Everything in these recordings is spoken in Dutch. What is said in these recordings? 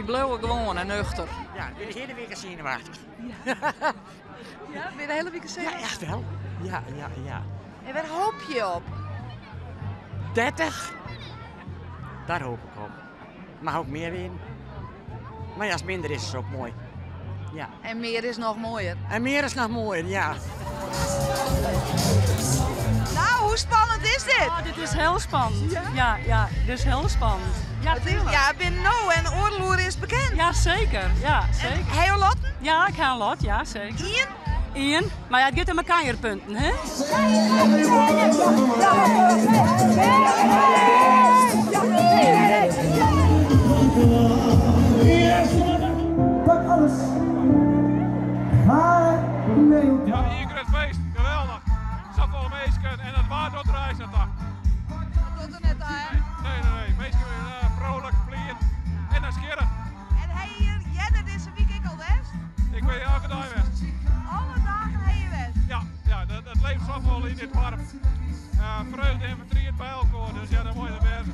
blijven gewoon en nuchter. Ja, ik ben de hele week zenuwachtig. Ja, ben je de hele week Ja, zenuwachtig? echt wel. Ja. En waar hoop je op? 30. Daar hoop ik op. Mag ook meer winnen. Maar ja, als het minder is, is het ook mooi. Ja. En meer is nog mooier. En meer is nog mooier, ja. Nou, hoe spannend is dit? Oh, dit is heel spannend. Ja, dit is heel spannend. Ja, tuurlijk. Ja, Ben No en Oorloer is bekend. Ja, zeker. Ja, zeker. Heel Lotten? Ja, ik ga een lot, ja, zeker. Ian? Maar ja, het gaat om elkaar punten, hè? Ja, hier het feest, geweldig. Zoveel meisjes en het waard tot reizen dag. Wat doet er net aan? Nee. Meisjes vrolijk, vliegen en dan scheren. En hij hier, jij deze week ik al west? Ik weet elke dag best. Alle dagen hij je west? Ja, dat leeft zoveel in dit dorp. Vreugde en verdriet bij elkaar, dus ja, dat moet je er best.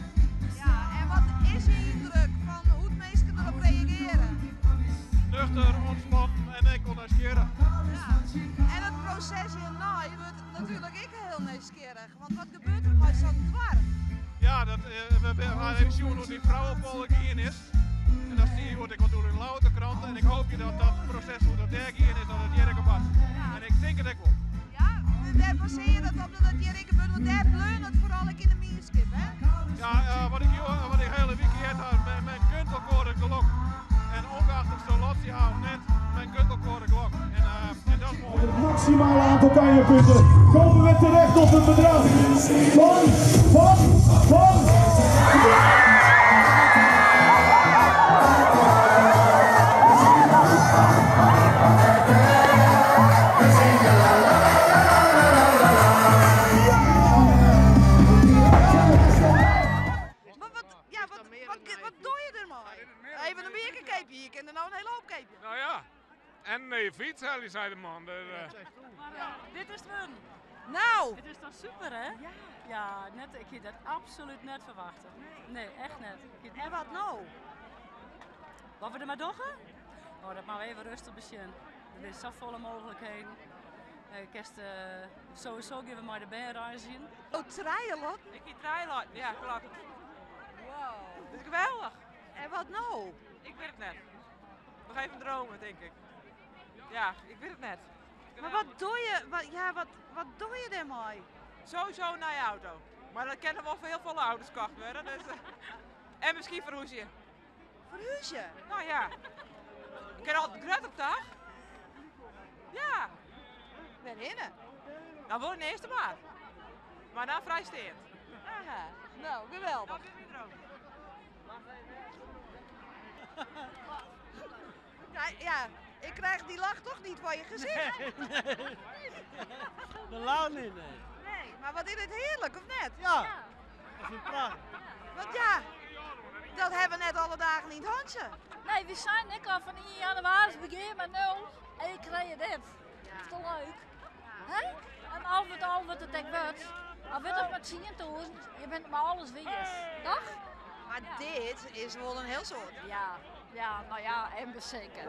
Ja, en wat is je indruk van hoe het mensen erop reageren? Nuchter, ontspannen en enkel naar scheren. Ja. En het proces hierna, je wordt natuurlijk ik heel nieuwsgierig. Want wat gebeurt er met zo'n dwarf? Ja, we gaan even zien hoe die vrouwenpolk in is. En dat zie je wat ik wil doen in louter kranten. En ik hoop je dat dat proces hoe dat derg in is, dat het jerken past. En ik denk het ook wel. Ja, daar baseer je dat op dat je gebeurt, want daar bleun het vooral in de mierskip, hè? Ja, wat ik hele week heb had, mijn kuntelkoren gelok. En ongeacht of zo'n lotje hou net, mijn kuntelkoren gelok. En dat is mooi. Het maximale aantal kanjerpunten komen we terecht op het bedrag van Wat doe je er maar? Even een weerkeepje, je kent er nou een hele hoop keepje. Nou ja, en nee, fiets, zei de man. Maar dit is het win. Nou! Het is toch super, hè? Ja, net, ik had dat absoluut net verwachten. Nee, echt net. En wat nou? Wat we er maar doen? Oh, dat maar even rustig beginnen. Er is zo volle mogelijkheden. Sowieso geven we maar de bijreis in. Oh, trialot? Ik ga trialot, ja, klopt. Wow. Dat is geweldig. En wat nou? Ik weet het net. Nog even dromen, denk ik. Ja, ik weet het net. Maar wat doe je, wat doe je ermee? Sowieso naar je auto. Maar dat kennen we wel voor heel veel auto's kocht worden. Dus, en misschien verhuizen. Verhuizen? Nou ja. Ik ken altijd gret op dag. Ja. Waarin? Nou, wel in de eerste maand. Maar dan vrijsteend. Aha, nou geweldig. Dat is weer droom. Ja, ik krijg die lach toch niet van je gezicht. Nee. De lauw niet, nee. Nee, maar wat is het heerlijk, of net? Ja, dat is prachtig. Want ja, dat hebben we net alle dagen niet handje. Nee, we zijn ik al van 1 januari beginnen met 0 en je krijgt dit. Dat is toch leuk? Hè? En al wat het ik wordt, al wordt het met 10.000, je bent maar alles weer. Toch? Maar dit is wel een heel soort. Ja, nou ja, en zeker.